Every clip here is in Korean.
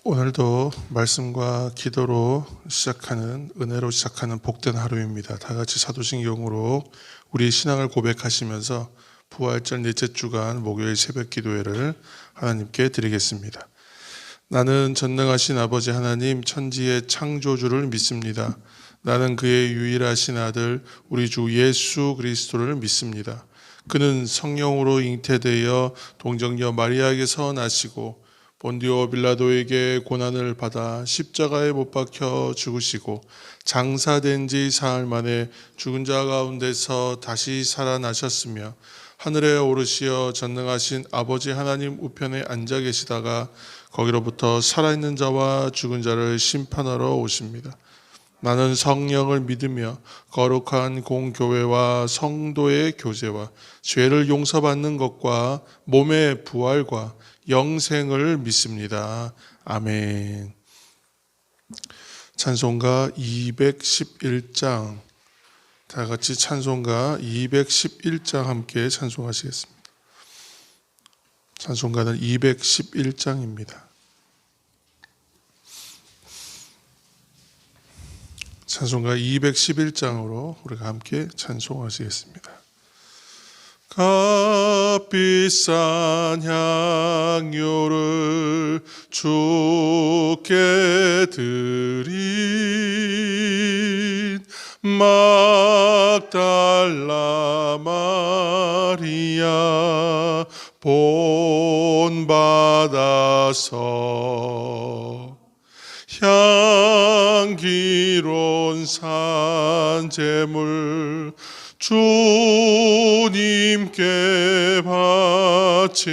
오늘도 말씀과 기도로 은혜로 시작하는 복된 하루입니다. 다 같이 사도신경으로 우리의 신앙을 고백하시면서 부활절 넷째 주간 목요일 새벽 기도회를 하나님께 드리겠습니다. 나는 전능하신 아버지 하나님 천지의 창조주를 믿습니다. 나는 그의 유일하신 아들 우리 주 예수 그리스도를 믿습니다. 그는 성령으로 잉태되어 동정녀 마리아에게서 나시고 본디오 빌라도에게 고난을 받아 십자가에 못 박혀 죽으시고 장사된 지 사흘 만에 죽은 자 가운데서 다시 살아나셨으며 하늘에 오르시어 전능하신 아버지 하나님 우편에 앉아 계시다가 거기로부터 살아있는 자와 죽은 자를 심판하러 오십니다. 나는 성령을 믿으며 거룩한 공교회와 성도의 교제와 죄를 용서받는 것과 몸의 부활과 영생을 믿습니다. 아멘. 찬송가 211장, 다 같이 찬송가 211장 함께 찬송하시겠습니다. 찬송가는 211장입니다. 찬송가 211장으로 우리가 함께 찬송하시겠습니다. 값비싼 향료를 주께 드린 막달라 마리아 본받아서 향기로운 산제물 주님께 바치리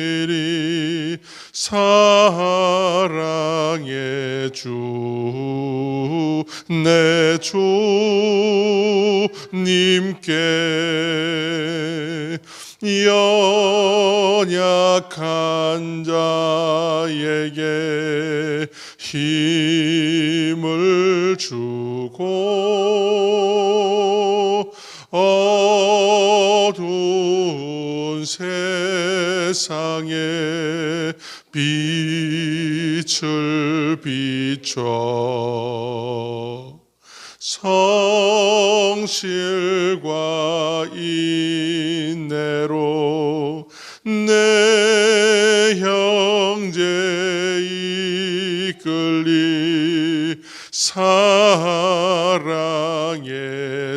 사랑의 주 내 주님께 연약한 자에게 힘을 주고 어두운 세상에 빛을 비춰 성실과 인내로 내 형제 이끌리 사랑의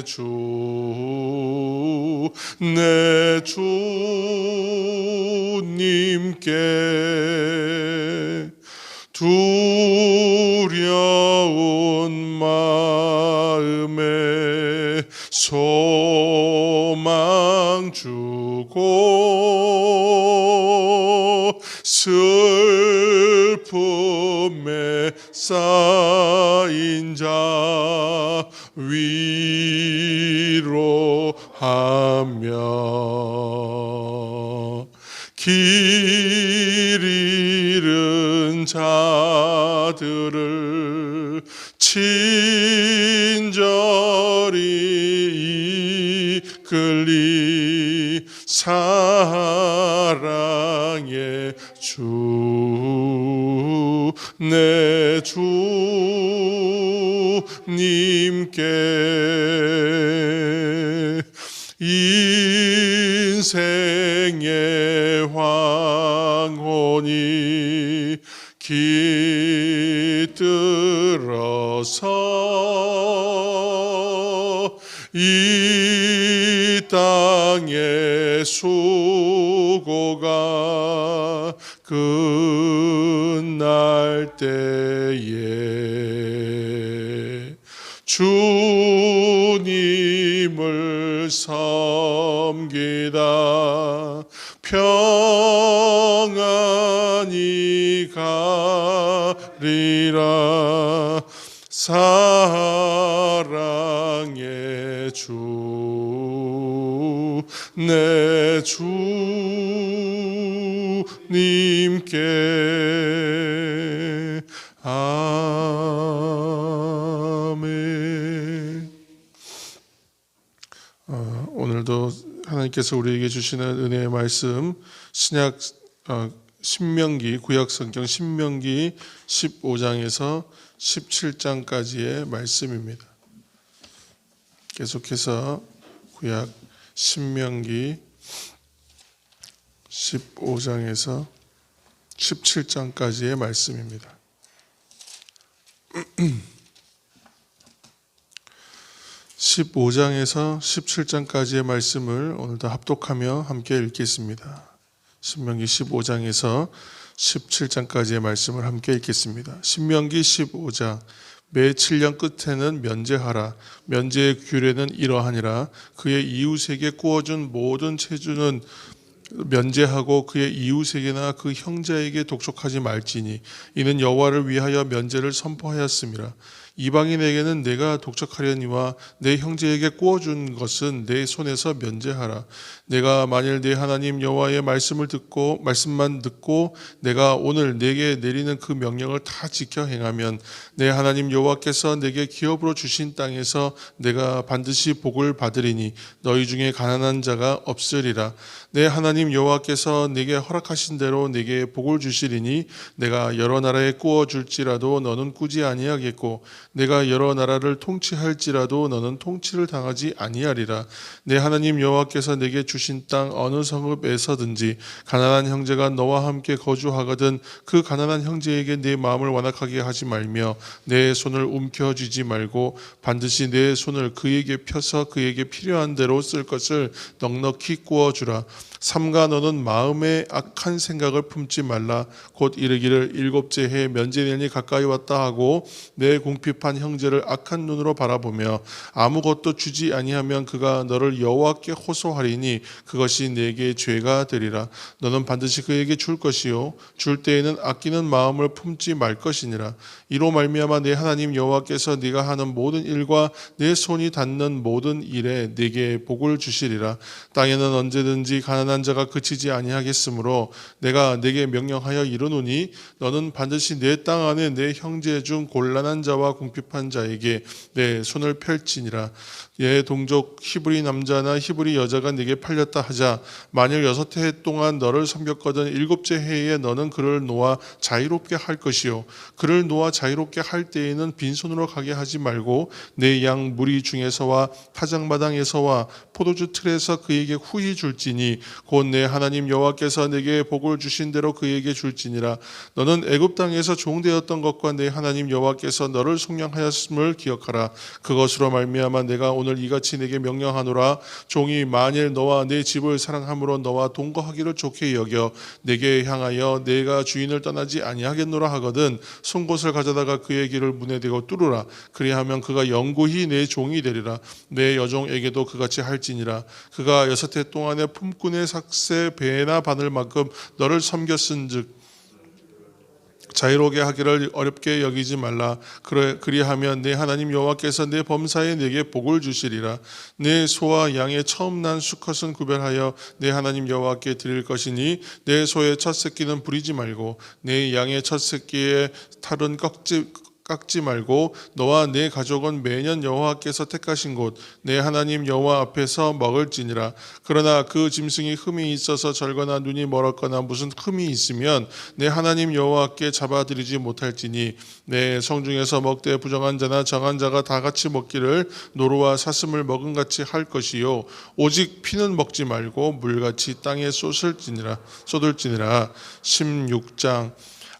주 내 주님께 두려운 마음에 소망 주고 슬픔에 쌓인 자 위로하며 길 잃은 자들을 친절히 이끌리 사랑의 주 내 주님께 인생의 황혼이 깃들어서 이 땅의 수고가 끝날 때에 주님을 섬기다 평안히 가리라 사랑의 주 내 주님께 아멘. 오늘도 하나님께서 우리에게 주시는 은혜의 말씀 신약 신명기 구약성경 신명기 15장에서 17장까지의 말씀입니다. 계속해서 구약 신명기 15장에서 17장까지의 말씀입니다. 15장에서 17장까지의 말씀을 오늘도 합독하며 함께 읽겠습니다. 신명기 15장에서 17장까지의 말씀을 함께 읽겠습니다. 신명기 15장 매 7년 끝에는 면제하라. 면제의 규례는 이러하니라. 그의 이웃에게 구워준 모든 체주는 면제하고 그의 이웃에게나 그 형제에게 독촉하지 말지니 이는 여호와를 위하여 면제를 선포하였음이라. 이방인에게는 내가 독촉하려니와 내 형제에게 구워준 것은 내 손에서 면제하라. 내가 만일 내 하나님 여호와의 말씀만 듣고 내가 오늘 내게 내리는 그 명령을 다 지켜 행하면 내 하나님 여호와께서 내게 기업으로 주신 땅에서 내가 반드시 복을 받으리니 너희 중에 가난한 자가 없으리라. 내 하나님 여호와께서 내게 허락하신 대로 내게 복을 주시리니 내가 여러 나라에 구워 줄지라도 너는 꾸지 아니하겠고 내가 여러 나라를 통치할지라도 너는 통치를 당하지 아니하리라. 내 하나님 여호와께서 내게 주신 땅 어느 성읍에서든지 가난한 형제가 너와 함께 거주하거든 그 가난한 형제에게 내 마음을 완악하게 하지 말며 내 손을 움켜쥐지 말고 반드시 내 손을 그에게 펴서 그에게 필요한 대로 쓸 것을 넉넉히 구워주라. 삼가 너는 마음에 악한 생각을 품지 말라. 곧 이르기를 일곱째 해 면제년이 가까이 왔다 하고 내 궁핍한 형제를 악한 눈으로 바라보며 아무것도 주지 아니하면 그가 너를 여호와께 호소하리니 그것이 내게 죄가 되리라. 너는 반드시 그에게 줄 것이요 줄 때에는 아끼는 마음을 품지 말 것이니라. 이로 말미암아 내 하나님 여호와께서 네가 하는 모든 일과 내 손이 닿는 모든 일에 네게 복을 주시리라. 땅에는 언제든지 가난한 자가 그치지 아니하겠으므로 내가 네게 명령하여 이르노니 너는 반드시 내 땅 안에 내 형제 중 곤란한 자와 궁핍한 자에게 내 손을 펼치니라. 예 동족 히브리 남자나 히브리 여자가 네게 팔렸다 하자 만일 6해 동안 너를 섬겼거든 7째 해에 너는 그를 놓아 자유롭게 할 것이요 그를 놓아 자유롭게 할 때에는 빈손으로 가게 하지 말고 내 양 무리 중에서와 타작마당에서와 포도주 틀에서 그에게 후히 줄지니 곧 내 하나님 여호와께서 내게 복을 주신 대로 그에게 줄지니라. 너는 애굽 땅에서 종되었던 것과 내 하나님 여호와께서 너를 속량하였음을 기억하라. 그것으로 말미암아 내가 오늘 이같이 내게 명령하노라. 종이 만일 너와 내 집을 사랑함으로 너와 동거하기를 좋게 여겨 내게 향하여 내가 주인을 떠나지 아니하겠노라 하거든 송곳을 가져다가 그의 길을 문에 대고 뚫으라. 그리하면 그가 영구히 내 종이 되리라. 내 여종에게도 그같이 할지니라. 그가 6해 동안에 품꾼의 삭새 배나 바늘만큼 너를 섬겼은즉 자유롭게 하기를 어렵게 여기지 말라. 그리하면 내 하나님 여호와께서 내 범사에 내게 복을 주시리라. 내 소와 양의 처음 난 수컷은 구별하여 내 하나님 여호와께 드릴 것이니 내 소의 첫 새끼는 부리지 말고 내 양의 첫 새끼의 털은 깎지 말고 너와 내 가족은 매년 여호와께서 택하신 곳 내 하나님 여호와 앞에서 먹을지니라. 그러나 그 짐승이 흠이 있어서 절거나 눈이 멀었거나 무슨 흠이 있으면 내 하나님 여호와께 잡아들이지 못할지니 내 성중에서 먹되 부정한 자나 정한 자가 다 같이 먹기를 노루와 사슴을 먹은 같이 할 것이요 오직 피는 먹지 말고 물같이 땅에 쏟을지니라. 16장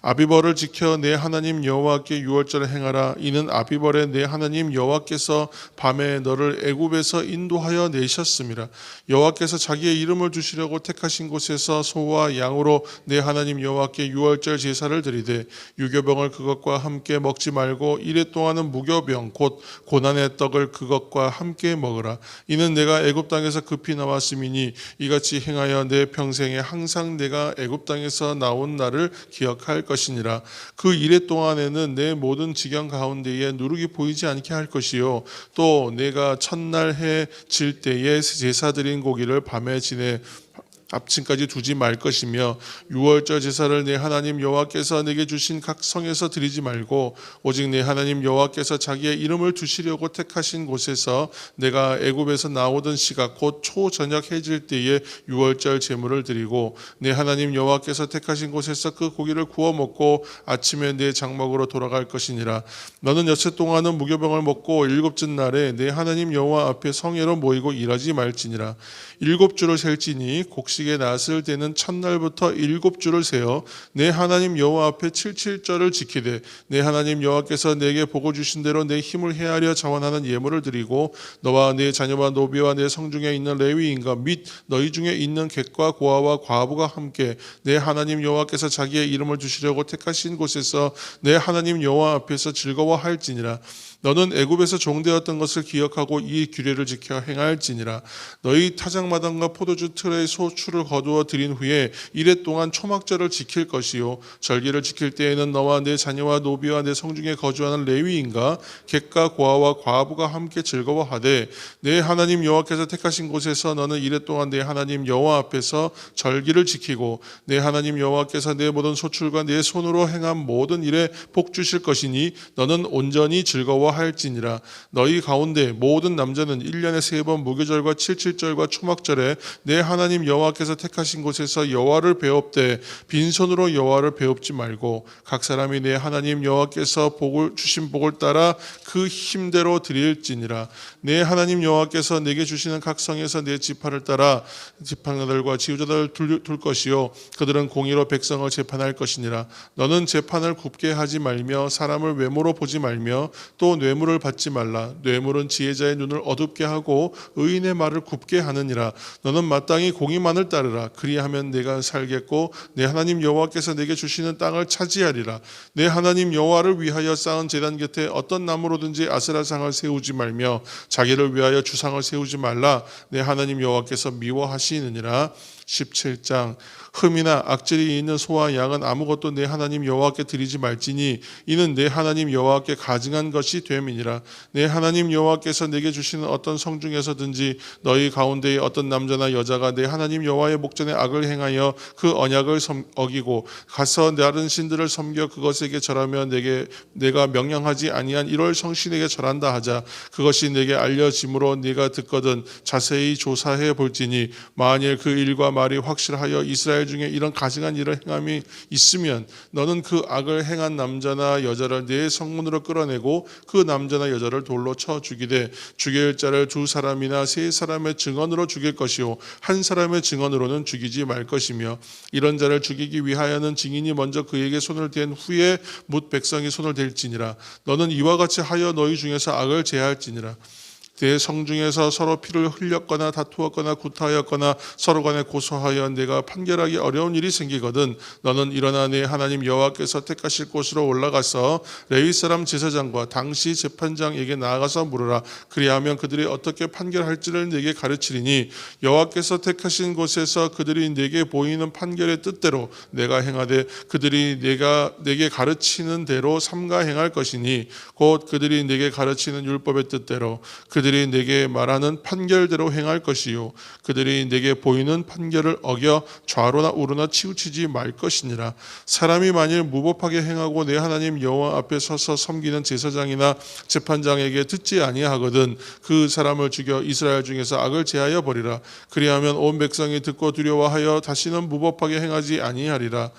아비벌을 지켜 내 하나님 여호와께 유월절을 행하라. 이는 아비벌에 내 하나님 여호와께서 밤에 너를 애굽에서 인도하여 내셨음이라. 여호와께서 자기의 이름을 주시려고 택하신 곳에서 소와 양으로 내 하나님 여호와께 유월절 제사를 드리되 유교병을 그것과 함께 먹지 말고 이래 동안은 무교병 곧 고난의 떡을 그것과 함께 먹으라. 이는 내가 애굽 땅에서 급히 나왔음이니 이같이 행하여 내 평생에 항상 내가 애굽 땅에서 나온 날을 기억할 것이니라. 그 이래 동안에는 내 모든 지경 가운데에 누룩이 보이지 않게 할 것이요 또 내가 첫날 해 질 때에 제사 드린 고기를 밤에 지내 앞침까지 두지 말 것이며 유월절 제사를 내 하나님 여호와께서 내게 주신 각 성에서 드리지 말고 오직 내 하나님 여호와께서 자기의 이름을 두시려고 택하신 곳에서 내가 애굽에서 나오던 시각 곧 초저녁 해질 때에 유월절 제물을 드리고 내 하나님 여호와께서 택하신 곳에서 그 고기를 구워 먹고 아침에 내 장막으로 돌아갈 것이니라. 너는 여째 동안은 무교병을 먹고 일곱째 날에 내 하나님 여호와 앞에 성회로 모이고 일하지 말지니라. 일곱 주를 셀지니 곡식의 낫을 대는 첫날부터 일곱 주를 세어 내 하나님 여호와 앞에 칠칠절을 지키되 내 하나님 여호와께서 내게 복을 주신 대로 내 힘을 헤아려 자원하는 예물을 드리고 너와 내 자녀와 노비와 내 성중에 있는 레위인과 및 너희 중에 있는 객과 고아와 과부가 함께 내 하나님 여호와께서 자기의 이름을 두시려고 택하신 곳에서 내 하나님 여호와 앞에서 즐거워할지니라. 너는 애굽에서 종되었던 것을 기억하고 이 규례를 지켜 행할지니라. 너희 타작마당과 포도주 틀의 소출을 거두어 들인 후에 이레 동안 초막절을 지킬 것이요 절기를 지킬 때에는 너와 내 자녀와 노비와 내 성중에 거주하는 레위인과 객과 고아와 과부가 함께 즐거워하되 내 하나님 여호와께서 택하신 곳에서 너는 이레 동안 내 하나님 여호와 앞에서 절기를 지키고 내 하나님 여호와께서 내 모든 소출과 내 손으로 행한 모든 일에 복 주실 것이니 너는 온전히 즐거워할지니라. 너희 가운데 모든 남자는 1년에 3번 무교절과 칠칠절과 초막절에 내 하나님 여호와께서 택하신 곳에서 여호와를 배웁되 빈손으로 여호와를 배웁지 말고 각 사람이 내 하나님 여호와께서 복을 주신 복을 따라 그 힘대로 드릴지니라. 내 하나님 여호와께서 내게 주시는 각 성에서 내 지파를 따라 지팡이들과 지휘자들을 둘 것이요 그들은 공의로 백성을 재판할 것이니라. 너는 재판을 굽게 하지 말며 사람을 외모로 보지 말며 또 뇌물을 받지 말라. 뇌물은 지혜자의 눈을 어둡게 하고 의인의 말을 굽게 하느니라. 너는 마땅히 공의만을 따르라. 그리하면 내가 살겠고 내 하나님 여호와께서 내게 주시는 땅을 차지하리라. 내 하나님 여호와를 위하여 쌓은 제단 곁에 어떤 나무로든지 아스라상을 세우지 말며 자기를 위하여 주상을 세우지 말라. 내 하나님 여호와께서 미워하시느니라. 17장 흠이나 악질이 있는 소와 양은 아무것도 내 하나님 여호와께 드리지 말지니 이는 내 하나님 여호와께 가증한 것이 됨이니라. 내 하나님 여호와께서 내게 주시는 어떤 성 중에서든지 너희 가운데에 어떤 남자나 여자가 내 하나님 여호와의 목전에 악을 행하여 그 언약을 어기고 가서 다른 신들을 섬겨 그것에게 절하며 내가 명령하지 아니한 1월 성신에게 절한다 하자. 그것이 내게 알려짐으로 네가 듣거든 자세히 조사해 볼지니 만일 그 일과 말이 확실하여 이스라엘 중에 이런 가증한 일을 행함이 있으면 너는 그 악을 행한 남자나 여자를 내 성문으로 끌어내고 그 남자나 여자를 돌로 쳐 죽이되 죽일 자를 2사람이나 3사람의 증언으로 죽일 것이요 한 사람의 증언으로는 죽이지 말 것이며 이런 자를 죽이기 위하여는 증인이 먼저 그에게 손을 댄 후에 뭇 백성이 손을 댈지니라. 너는 이와 같이 하여 너희 중에서 악을 제할지니라. 내 성중에서 서로 피를 흘렸거나 다투었거나 구타하였거나 서로 간에 고소하여 내가 판결하기 어려운 일이 생기거든 너는 일어나 내 하나님 여호와께서 택하실 곳으로 올라가서 레위 사람 제사장과 당시 재판장에게 나아가서 물으라. 그리하면 그들이 어떻게 판결할지를 내게 가르치리니 여호와께서 택하신 곳에서 그들이 내게 보이는 판결의 뜻대로 내가 행하되 그들이 내게 가르치는 대로 삼가 행할 것이니 곧 그들이 내게 가르치는 율법의 뜻대로 그들이 내게 말하는 판결대로 행할 것이요 그들이 내게 보이는 판결을 어겨 좌로나 우로나 치우치지 말 것이니라. 사람이 만일 무법하게 행하고 내 하나님 여호와 앞에 서서 섬기는 제사장이나 재판장에게 듣지 아니하거든 그 사람을 죽여 이스라엘 중에서 악을 제하여 버리라. 그리하면 온 백성이 듣고 두려워하여 다시는 무법하게 행하지 아니하리라.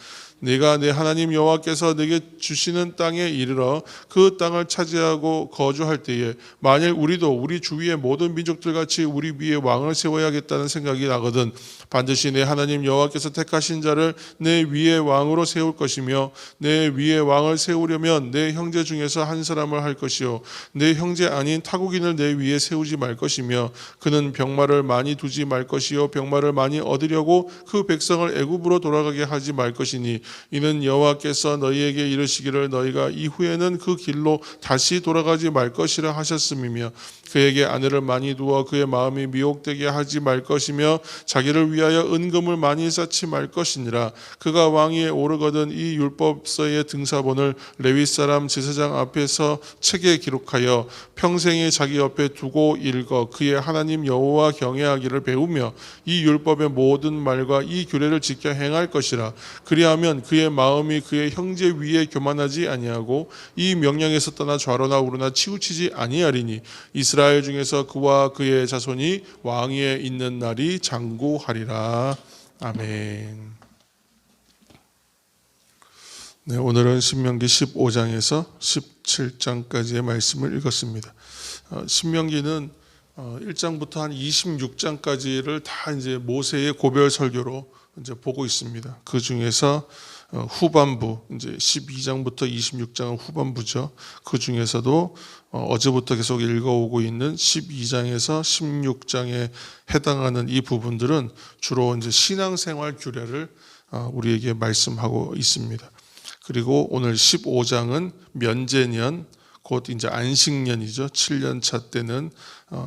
내가 내 하나님 여호와께서 내게 주시는 땅에 이르러 그 땅을 차지하고 거주할 때에 만일 우리도 우리 주위의 모든 민족들 같이 우리 위에 왕을 세워야겠다는 생각이 나거든 반드시 내 하나님 여호와께서 택하신 자를 내 위에 왕으로 세울 것이며 내 위에 왕을 세우려면 내 형제 중에서 한 사람을 할 것이요 내 형제 아닌 타국인을 내 위에 세우지 말 것이며 그는 병마를 많이 두지 말 것이요 병마를 많이 얻으려고 그 백성을 애굽으로 돌아가게 하지 말 것이니 이는 여호와께서 너희에게 이르시기를 너희가 이후에는 그 길로 다시 돌아가지 말 것이라 하셨음이며 그에게 아내를 많이 두어 그의 마음이 미혹되게 하지 말 것이며 자기를 위하여 은금을 많이 쌓지 말 것이니라. 그가 왕위에 오르거든 이 율법서의 등사본을 레위 사람 제사장 앞에서 책에 기록하여 평생에 자기 옆에 두고 읽어 그의 하나님 여호와 경외하기를 배우며 이 율법의 모든 말과 이 규례를 지켜 행할 것이라. 그리하면 그의 마음이 그의 형제 위에 교만하지 아니하고 이 명령에서 떠나 좌로나 우로나 치우치지 아니하리니 이스라엘 중에서 그와 그의 자손이 왕위에 있는 날이 장구하리라. 아멘. 네, 오늘은 신명기 15장에서 17장까지의 말씀을 읽었습니다. 신명기는 1장부터 한 26장까지를 다 이제 모세의 고별 설교로 이제 보고 있습니다. 그 중에서 후반부 이제 12장부터 26장은 후반부죠. 그 중에서도 어제부터 계속 읽어오고 있는 12장에서 16장에 해당하는 이 부분들은 주로 이제 신앙생활 규례를 우리에게 말씀하고 있습니다. 그리고 오늘 15장은 면제년, 곧 이제 안식년이죠. 7년 차 때는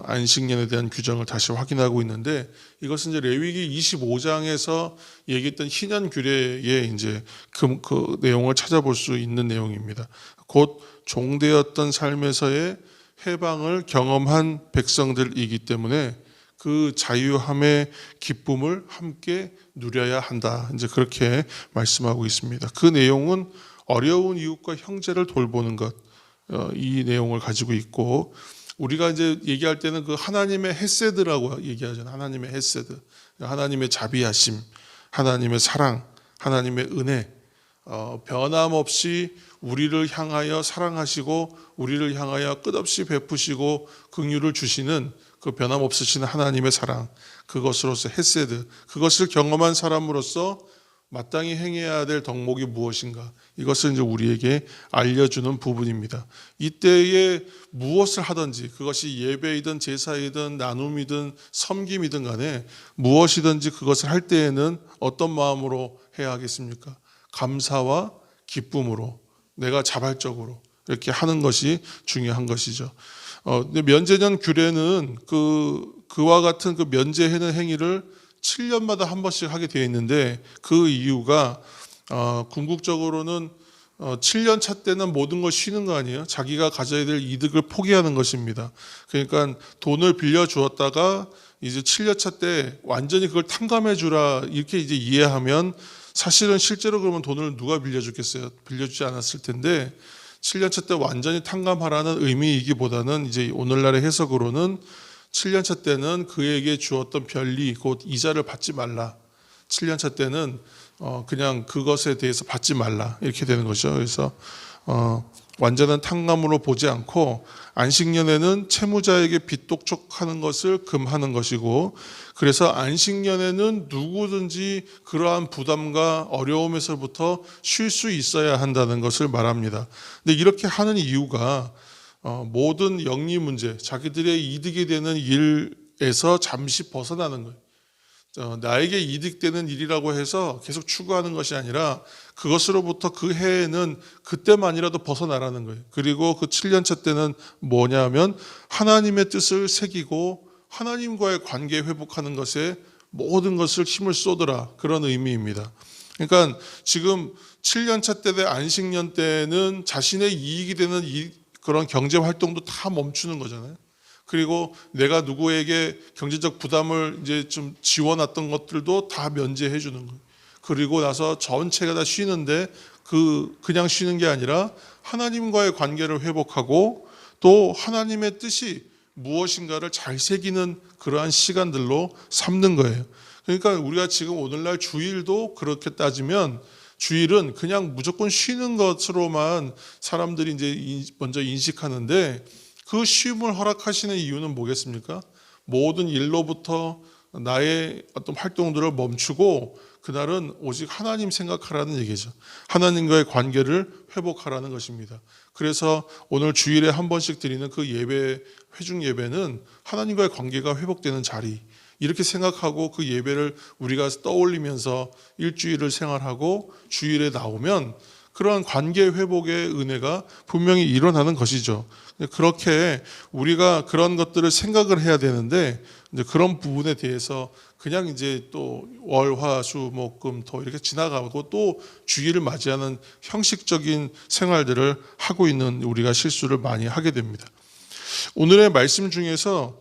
안식년에 대한 규정을 다시 확인하고 있는데 이것은 이제 레위기 25장에서 얘기했던 희년 규례의 이제 그 내용을 찾아볼 수 있는 내용입니다. 곧 종되었던 삶에서의 해방을 경험한 백성들이기 때문에 그 자유함의 기쁨을 함께 누려야 한다. 이제 그렇게 말씀하고 있습니다. 그 내용은 어려운 이웃과 형제를 돌보는 것, 이 내용을 가지고 있고 우리가 이제 얘기할 때는 그 하나님의 헤세드라고 얘기하잖아요. 하나님의 헤세드, 하나님의 자비하심, 하나님의 사랑, 하나님의 은혜, 변함없이 우리를 향하여 사랑하시고 우리를 향하여 끝없이 베푸시고 긍휼을 주시는 그 변함없으신 하나님의 사랑, 그것으로서 헤세드, 그것을 경험한 사람으로서 마땅히 행해야 될 덕목이 무엇인가, 이것을 이제 우리에게 알려주는 부분입니다. 이때에 무엇을 하든지 그것이 예배이든 제사이든 나눔이든 섬김이든 간에 무엇이든지 그것을 할 때에는 어떤 마음으로 해야 하겠습니까? 감사와 기쁨으로, 내가 자발적으로 이렇게 하는 것이 중요한 것이죠. 근데 면제년 규례는 그와 같은 그 면제하는 행위를 7년마다 한 번씩 하게 되어 있는데 그 이유가 궁극적으로는 7년 차 때는 모든 걸 쉬는 거 아니에요? 자기가 가져야 될 이득을 포기하는 것입니다. 그러니까 돈을 빌려 주었다가 이제 7년 차 때 완전히 그걸 탕감해 주라 이렇게 이제 이해하면 사실은 실제로 그러면 돈을 누가 빌려주겠어요? 빌려주지 않았을 텐데 7년 차 때 완전히 탕감하라는 의미이기보다는 이제 오늘날의 해석으로는 7년 차 때는 그에게 주었던 별리 곧 이자를 받지 말라. 7년 차 때는 그냥 그것에 대해서 받지 말라 이렇게 되는 거죠. 그래서 완전한 탕감으로 보지 않고 안식년에는 채무자에게 빚독촉하는 것을 금하는 것이고, 그래서 안식년에는 누구든지 그러한 부담과 어려움에서부터 쉴 수 있어야 한다는 것을 말합니다. 근데 이렇게 하는 이유가 모든 영리 문제, 자기들의 이득이 되는 일에서 잠시 벗어나는 거예요. 나에게 이득되는 일이라고 해서 계속 추구하는 것이 아니라 그것으로부터 그 해에는 그때만이라도 벗어나라는 거예요. 그리고 그 7년차 때는 뭐냐면 하나님의 뜻을 새기고 하나님과의 관계 회복하는 것에 모든 것을 힘을 쏟으라, 그런 의미입니다. 그러니까 지금 7년차 때 안식년 때는 자신의 이익이 되는 그런 경제 활동도 다 멈추는 거잖아요. 그리고 내가 누구에게 경제적 부담을 이제 좀 지원했던 것들도 다 면제해 주는 거예요. 그리고 나서 전체가 다 쉬는데 그냥 쉬는 게 아니라 하나님과의 관계를 회복하고 또 하나님의 뜻이 무엇인가를 잘 새기는 그러한 시간들로 삼는 거예요. 그러니까 우리가 지금 오늘날 주일도 그렇게 따지면 주일은 그냥 무조건 쉬는 것으로만 사람들이 이제 먼저 인식하는데 그 쉼을 허락하시는 이유는 뭐겠습니까? 모든 일로부터 나의 어떤 활동들을 멈추고 그날은 오직 하나님 생각하라는 얘기죠. 하나님과의 관계를 회복하라는 것입니다. 그래서 오늘 주일에 한 번씩 드리는 그 예배, 회중 예배는 하나님과의 관계가 회복되는 자리, 이렇게 생각하고 그 예배를 우리가 떠올리면서 일주일을 생활하고 주일에 나오면 그러한 관계 회복의 은혜가 분명히 일어나는 것이죠. 그렇게 우리가 그런 것들을 생각을 해야 되는데 이제 그런 부분에 대해서 그냥 이제 또 월, 화, 수, 목, 금, 토 이렇게 지나가고 또 주일을 맞이하는 형식적인 생활들을 하고 있는 우리가 실수를 많이 하게 됩니다. 오늘의 말씀 중에서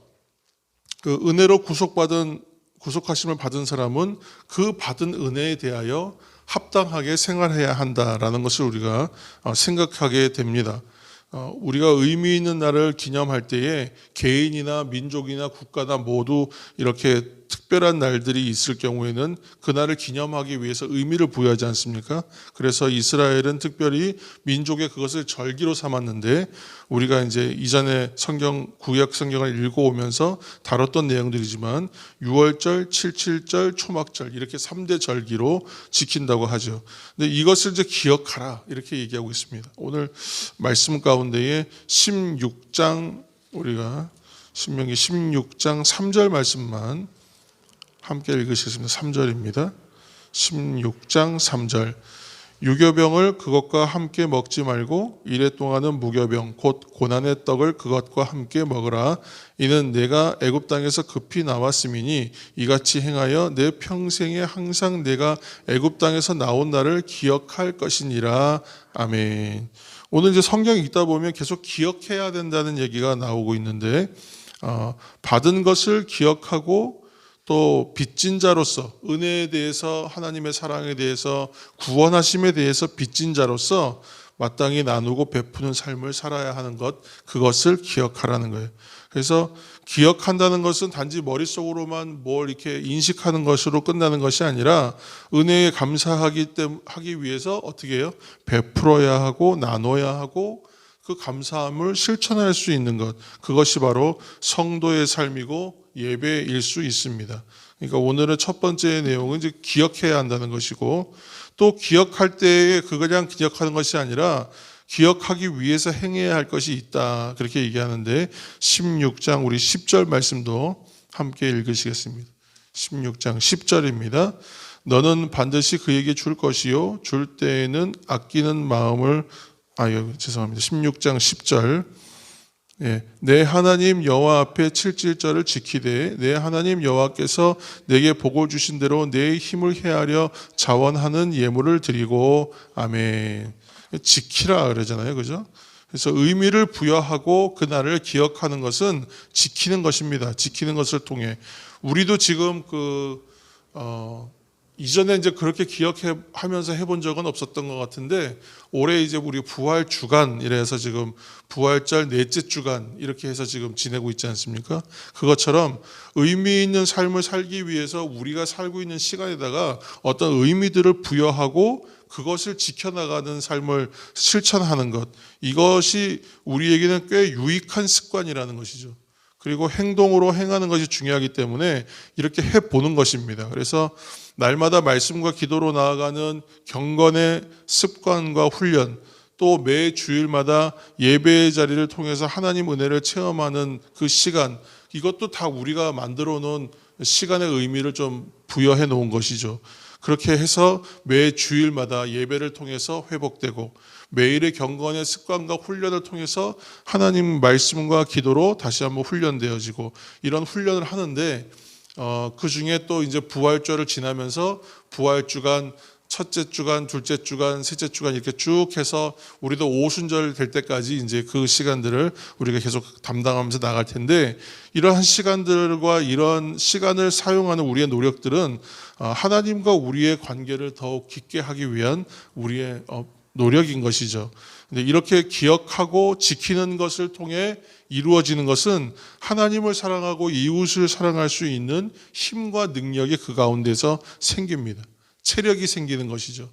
그 은혜로 구속하심을 받은 사람은 그 받은 은혜에 대하여 합당하게 생활해야 한다라는 것을 우리가 생각하게 됩니다. 우리가 의미 있는 날을 기념할 때에 개인이나 민족이나 국가나 모두 이렇게 특별한 날들이 있을 경우에는 그날을 기념하기 위해서 의미를 부여하지 않습니까? 그래서 이스라엘은 특별히 민족의 그것을 절기로 삼았는데 우리가 이제 이전에 구약 성경을 읽어오면서 다뤘던 내용들이지만 유월절, 칠칠절, 초막절 이렇게 3대 절기로 지킨다고 하죠. 근데 이것을 이제 기억하라 이렇게 얘기하고 있습니다. 오늘 말씀 가운데에 16장 우리가 신명기 16장 3절 말씀만 함께 읽으시겠습니다. 3절입니다. 16장 3절 유교병을 그것과 함께 먹지 말고 이래 동안은 무교병 곧 고난의 떡을 그것과 함께 먹으라. 이는 내가 애굽 땅에서 급히 나왔음이니 이같이 행하여 내 평생에 항상 내가 애굽 땅에서 나온 날을 기억할 것이니라. 아멘. 오늘 이제 성경 읽다 보면 계속 기억해야 된다는 얘기가 나오고 있는데 받은 것을 기억하고 또 빚진 자로서 은혜에 대해서 하나님의 사랑에 대해서 구원하심에 대해서 빚진 자로서 마땅히 나누고 베푸는 삶을 살아야 하는 것 그것을 기억하라는 거예요. 그래서 기억한다는 것은 단지 머릿속으로만 뭘 이렇게 인식하는 것으로 끝나는 것이 아니라 은혜에 감사하기 위해서 어떻게 해요? 베풀어야 하고 나눠야 하고 그 감사함을 실천할 수 있는 것 그것이 바로 성도의 삶이고 예배일 수 있습니다. 그러니까 오늘은 첫 번째 내용은 이제 기억해야 한다는 것이고 또 기억할 때에 그냥 기억하는 것이 아니라 기억하기 위해서 행해야 할 것이 있다. 그렇게 얘기하는데 16장 우리 10절 말씀도 함께 읽으시겠습니다. 16장 10절입니다. 너는 반드시 그에게 줄 것이요 줄 때에는 아끼는 마음을 죄송합니다. 16장 10절 내 하나님 여호와 앞에 칠칠절을 지키되 내 하나님 여호와께서 내게 복을 주신 대로 내 힘을 헤아려 자원하는 예물을 드리고 아멘. 지키라 그러잖아요, 그죠? 그래서 의미를 부여하고 그날을 기억하는 것은 지키는 것입니다. 지키는 것을 통해 우리도 지금 이전에 이제 그렇게 기억하면서 해본 적은 없었던 것 같은데 올해 이제 우리 부활 주간 이래서 지금 부활절 넷째 주간 이렇게 해서 지금 지내고 있지 않습니까? 그것처럼 의미 있는 삶을 살기 위해서 우리가 살고 있는 시간에다가 어떤 의미들을 부여하고 그것을 지켜나가는 삶을 실천하는 것 이것이 우리에게는 꽤 유익한 습관이라는 것이죠. 그리고 행동으로 행하는 것이 중요하기 때문에 이렇게 해보는 것입니다. 그래서 날마다 말씀과 기도로 나아가는 경건의 습관과 훈련 또 매 주일마다 예배의 자리를 통해서 하나님 은혜를 체험하는 그 시간 이것도 다 우리가 만들어 놓은 시간의 의미를 좀 부여해 놓은 것이죠. 그렇게 해서 매 주일마다 예배를 통해서 회복되고 매일의 경건의 습관과 훈련을 통해서 하나님 말씀과 기도로 다시 한번 훈련되어지고 이런 훈련을 하는데 그 중에 또 이제 부활절을 지나면서 부활주간 첫째 주간, 둘째 주간, 셋째 주간 이렇게 쭉 해서 우리도 오순절 될 때까지 이제 그 시간들을 우리가 계속 담당하면서 나갈 텐데 이러한 시간들과 이런 시간을 사용하는 우리의 노력들은 하나님과 우리의 관계를 더욱 깊게 하기 위한 우리의 노력인 것이죠. 근데 이렇게 기억하고 지키는 것을 통해 이루어지는 것은 하나님을 사랑하고 이웃을 사랑할 수 있는 힘과 능력이 그 가운데서 생깁니다. 체력이 생기는 것이죠.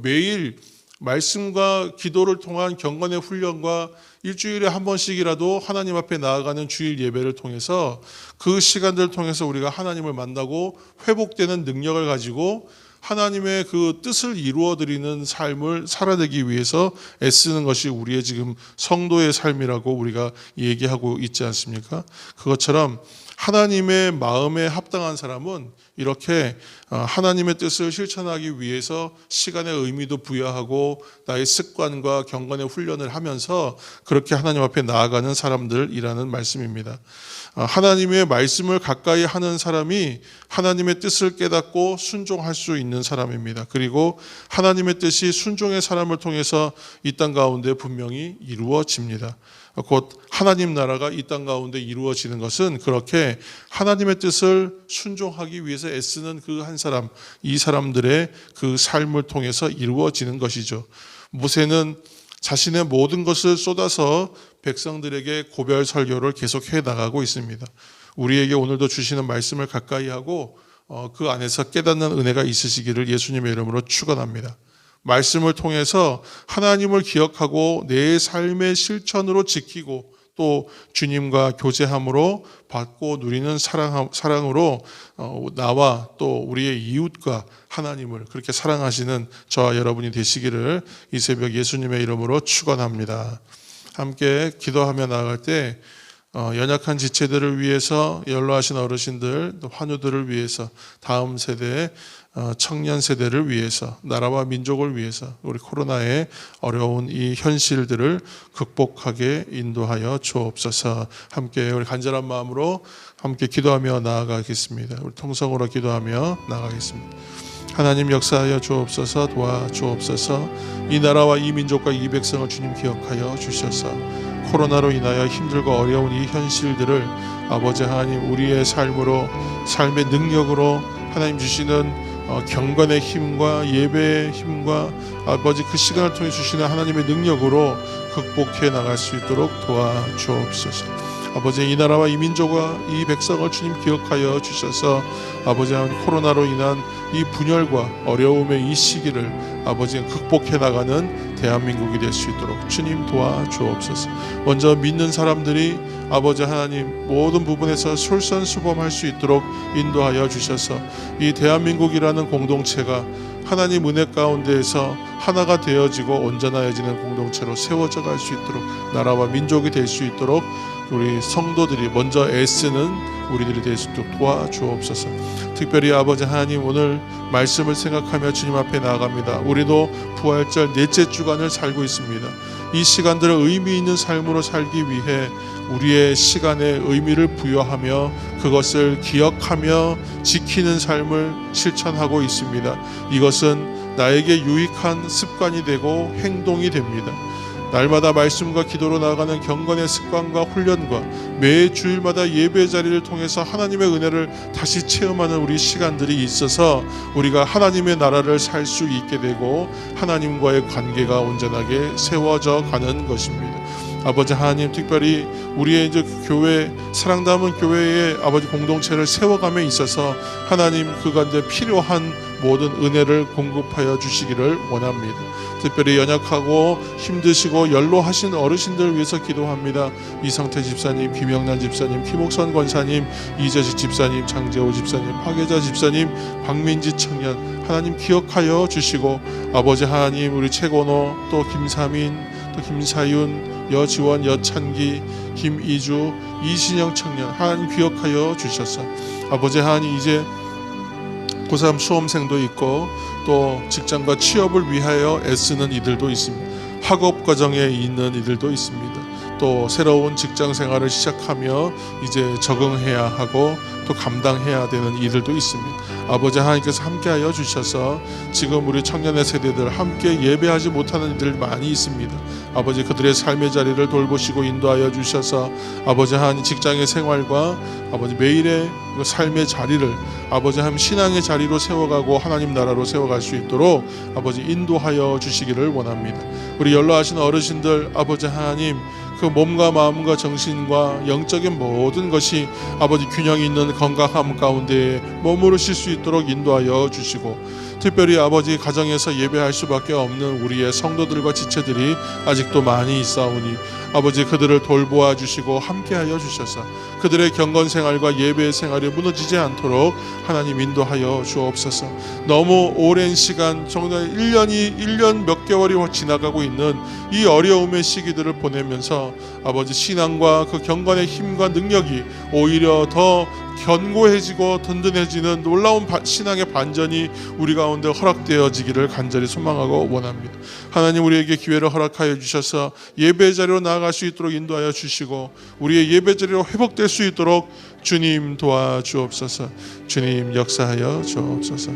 매일 말씀과 기도를 통한 경건의 훈련과 일주일에 한 번씩이라도 하나님 앞에 나아가는 주일 예배를 통해서 그 시간들을 통해서 우리가 하나님을 만나고 회복되는 능력을 가지고 하나님의 그 뜻을 이루어드리는 삶을 살아내기 위해서 애쓰는 것이 우리의 지금 성도의 삶이라고 우리가 얘기하고 있지 않습니까? 그것처럼 하나님의 마음에 합당한 사람은 이렇게 하나님의 뜻을 실천하기 위해서 시간의 의미도 부여하고 나의 습관과 경건의 훈련을 하면서 그렇게 하나님 앞에 나아가는 사람들이라는 말씀입니다. 하나님의 말씀을 가까이 하는 사람이 하나님의 뜻을 깨닫고 순종할 수 있는 사람입니다. 그리고 하나님의 뜻이 순종의 사람을 통해서 이 땅 가운데 분명히 이루어집니다. 곧 하나님 나라가 이 땅 가운데 이루어지는 것은 그렇게 하나님의 뜻을 순종하기 위해서 애쓰는 그 한 사람, 이 사람들의 그 삶을 통해서 이루어지는 것이죠. 모세는 자신의 모든 것을 쏟아서 백성들에게 고별 설교를 계속해 나가고 있습니다. 우리에게 오늘도 주시는 말씀을 가까이 하고 그 안에서 깨닫는 은혜가 있으시기를 예수님의 이름으로 축원합니다. 말씀을 통해서 하나님을 기억하고 내 삶의 실천으로 지키고 또 주님과 교제함으로 받고 누리는 사랑으로 나와 또 우리의 이웃과 하나님을 그렇게 사랑하시는 저와 여러분이 되시기를 이 새벽 예수님의 이름으로 축원합니다. 함께 기도하며 나아갈 때 연약한 지체들을 위해서, 연로하신 어르신들, 또 환우들을 위해서, 다음 세대 청년 세대를 위해서, 나라와 민족을 위해서 우리 코로나의 어려운 이 현실들을 극복하게 인도하여 주옵소서. 함께 우리 간절한 마음으로 함께 기도하며 나아가겠습니다. 우리 통성으로 기도하며 나아가겠습니다. 하나님 역사하여 주옵소서. 도와주옵소서. 이 나라와 이 민족과 이 백성을 주님 기억하여 주셔서 코로나로 인하여 힘들고 어려운 이 현실들을 아버지 하나님 우리의 삶으로, 삶의 능력으로 하나님 주시는 경건의 힘과 예배의 힘과 아버지 그 시간을 통해 주시는 하나님의 능력으로 극복해 나갈 수 있도록 도와주옵소서. 아버지 이 나라와 이 민족과 이 백성을 주님 기억하여 주셔서 아버지 하나님 코로나로 인한 이 분열과 어려움의 이 시기를 아버지 극복해 나가는 대한민국이 될 수 있도록 주님 도와주옵소서. 먼저 믿는 사람들이 아버지 하나님 모든 부분에서 솔선수범할 수 있도록 인도하여 주셔서 이 대한민국이라는 공동체가 하나님 은혜 가운데에서 하나가 되어지고 온전하여지는 공동체로 세워져 갈 수 있도록, 나라와 민족이 될 수 있도록 우리 성도들이 먼저 애쓰는 우리들이 될 수 있도록 도와주옵소서. 특별히 아버지 하나님 오늘 말씀을 생각하며 주님 앞에 나아갑니다. 우리도 부활절 넷째 주간을 살고 있습니다. 이 시간들을 의미 있는 삶으로 살기 위해 우리의 시간에 의미를 부여하며 그것을 기억하며 지키는 삶을 실천하고 있습니다. 이것은 나에게 유익한 습관이 되고 행동이 됩니다. 날마다 말씀과 기도로 나아가는 경건의 습관과 훈련과 매 주일마다 예배 자리를 통해서 하나님의 은혜를 다시 체험하는 우리 시간들이 있어서 우리가 하나님의 나라를 살 수 있게 되고 하나님과의 관계가 온전하게 세워져 가는 것입니다. 아버지 하나님 특별히 우리의 이제 교회, 사랑 담은 교회의 아버지 공동체를 세워감에 있어서 하나님 그 가운데 필요한 모든 은혜를 공급하여 주시기를 원합니다. 특별히 연약하고 힘드시고 연로하신 어르신들을 위해서 기도합니다. 이상태 집사님, 김영란 집사님, 김옥선 권사님, 이재식 집사님, 장재호 집사님, 박예자 집사님, 박민지 청년 하나님 기억하여 주시고 아버지 하나님 우리 최건호 또 김사민 또 김사윤 여지원, 여찬기, 김이주, 이신영 청년 하나님 기억하여 주셔서 아버지 하나님 이제 고3 수험생도 있고 또 직장과 취업을 위하여 애쓰는 이들도 있습니다. 학업 과정에 있는 이들도 있습니다. 또 새로운 직장 생활을 시작하며 이제 적응해야 하고 또 감당해야 되는 이들도 있습니다. 아버지 하나님께서 함께하여 주셔서 지금 우리 청년의 세대들 함께 예배하지 못하는 이들 많이 있습니다. 아버지 그들의 삶의 자리를 돌보시고 인도하여 주셔서 아버지 하나님 직장의 생활과 아버지 매일의 삶의 자리를 아버지 하나님 신앙의 자리로 세워가고 하나님 나라로 세워갈 수 있도록 아버지 인도하여 주시기를 원합니다. 우리 연로하신 어르신들 아버지 하나님 그 몸과 마음과 정신과 영적인 모든 것이 아버지 균형 있는 건강함 가운데 머무르실 수 있도록 인도하여 주시고 특별히 아버지 가정에서 예배할 수밖에 없는 우리의 성도들과 지체들이 아직도 많이 있사오니 아버지 그들을 돌보아 주시고 함께하여 주셔서 그들의 경건 생활과 예배 생활이 무너지지 않도록 하나님 인도하여 주옵소서. 너무 오랜 시간, 정말 1년 몇 개월이 지나가고 있는 이 어려움의 시기들을 보내면서 아버지 신앙과 그 경건의 힘과 능력이 오히려 더 견고해지고 든든해지는 놀라운 신앙의 반전이 우리 가운데 허락되어지기를 간절히 소망하고 원합니다. 하나님 우리에게 기회를 허락하여 주셔서 예배 자리로 나아갈 수 있도록 인도하여 주시고 우리의 예배 자리로 회복될 수 있도록 주님 도와주옵소서. 주님 역사하여 주옵소서.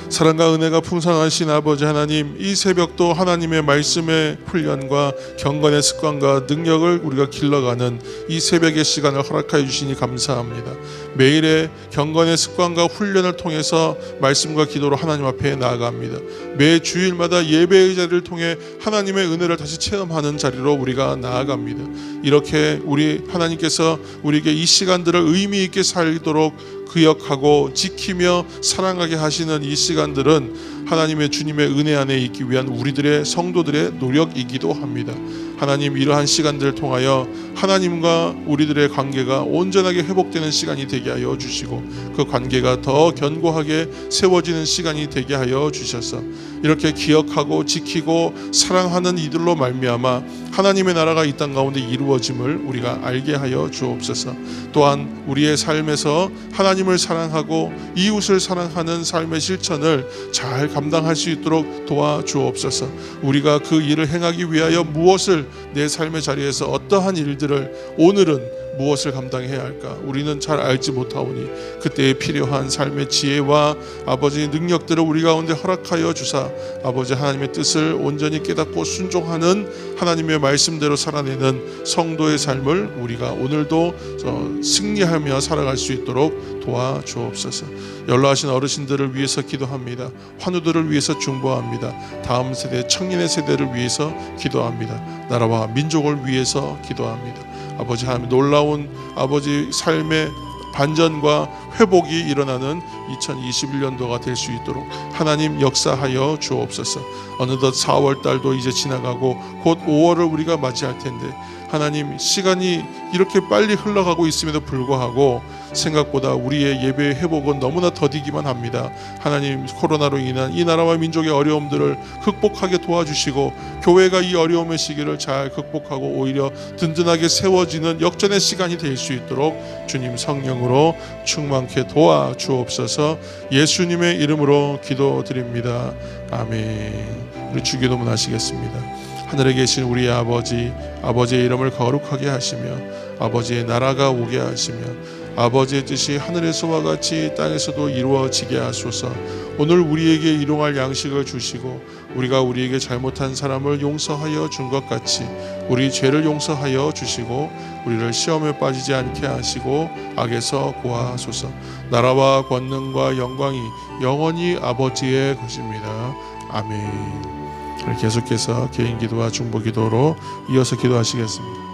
사랑과 은혜가 풍성하신 아버지 하나님, 이 새벽도 하나님의 말씀의 훈련과 경건의 습관과 능력을 우리가 길러가는 이 새벽의 시간을 허락하여 주시니 감사합니다. 매일의 경건의 습관과 훈련을 통해서 말씀과 기도로 하나님 앞에 나아갑니다. 매 주일마다 예배의 자리를 통해 하나님의 은혜를 다시 체험하는 자리로 우리가 나아갑니다. 이렇게 우리 하나님께서 우리에게 이 시간들을 의미 있게 살도록 기억하고 지키며 사랑하게 하시는 이 시간들은 하나님의 주님의 은혜 안에 있기 위한 우리들의 성도들의 노력이기도 합니다. 하나님 이러한 시간들을 통하여 하나님과 우리들의 관계가 온전하게 회복되는 시간이 되게 하여 주시고 그 관계가 더 견고하게 세워지는 시간이 되게 하여 주셔서 이렇게 기억하고 지키고 사랑하는 이들로 말미암아 하나님의 나라가 이 땅 가운데 이루어짐을 우리가 알게 하여 주옵소서. 또한 우리의 삶에서 하나님을 사랑하고 이웃을 사랑하는 삶의 실천을 잘 감당할 수 있도록 도와주옵소서. 우리가 그 일을 행하기 위하여 무엇을 내 삶의 자리에서 어떠한 일들을 오늘은 무엇을 감당해야 할까 우리는 잘 알지 못하오니 그때에 필요한 삶의 지혜와 아버지의 능력들을 우리 가운데 허락하여 주사 아버지 하나님의 뜻을 온전히 깨닫고 순종하는 하나님의 말씀대로 살아내는 성도의 삶을 우리가 오늘도 승리하며 살아갈 수 있도록 도와주옵소서. 연로하신 어르신들을 위해서 기도합니다. 환우들을 위해서 중보합니다. 다음 세대 청년의 세대를 위해서 기도합니다. 나라와 민족을 위해서 기도합니다. 아버지 하나님 놀라운 아버지 삶의 반전과 회복이 일어나는 2021년도가 될 수 있도록 하나님 역사하여 주옵소서. 어느덧 4월 달도 이제 지나가고 곧 5월을 우리가 맞이할 텐데 하나님 시간이 이렇게 빨리 흘러가고 있음에도 불구하고 생각보다 우리의 예배의 회복은 너무나 더디기만 합니다. 하나님 코로나로 인한 이 나라와 민족의 어려움들을 극복하게 도와주시고 교회가 이 어려움의 시기를 잘 극복하고 오히려 든든하게 세워지는 역전의 시간이 될 수 있도록 주님 성령으로 충만케 도와주옵소서. 예수님의 이름으로 기도드립니다. 아멘. 우리 주기도문 하시겠습니다. 하늘에 계신 우리 아버지, 아버지의 이름을 거룩하게 하시며 아버지의 나라가 오게 하시며 아버지의 뜻이 하늘에서와 같이 땅에서도 이루어지게 하소서. 오늘 우리에게 일용할 양식을 주시고 우리가 우리에게 잘못한 사람을 용서하여 준 것 같이 우리 죄를 용서하여 주시고 우리를 시험에 빠지지 않게 하시고 악에서 구하소서. 나라와 권능과 영광이 영원히 아버지의 것입니다. 아멘. 계속해서 개인 기도와 중보 기도로 이어서 기도하시겠습니다.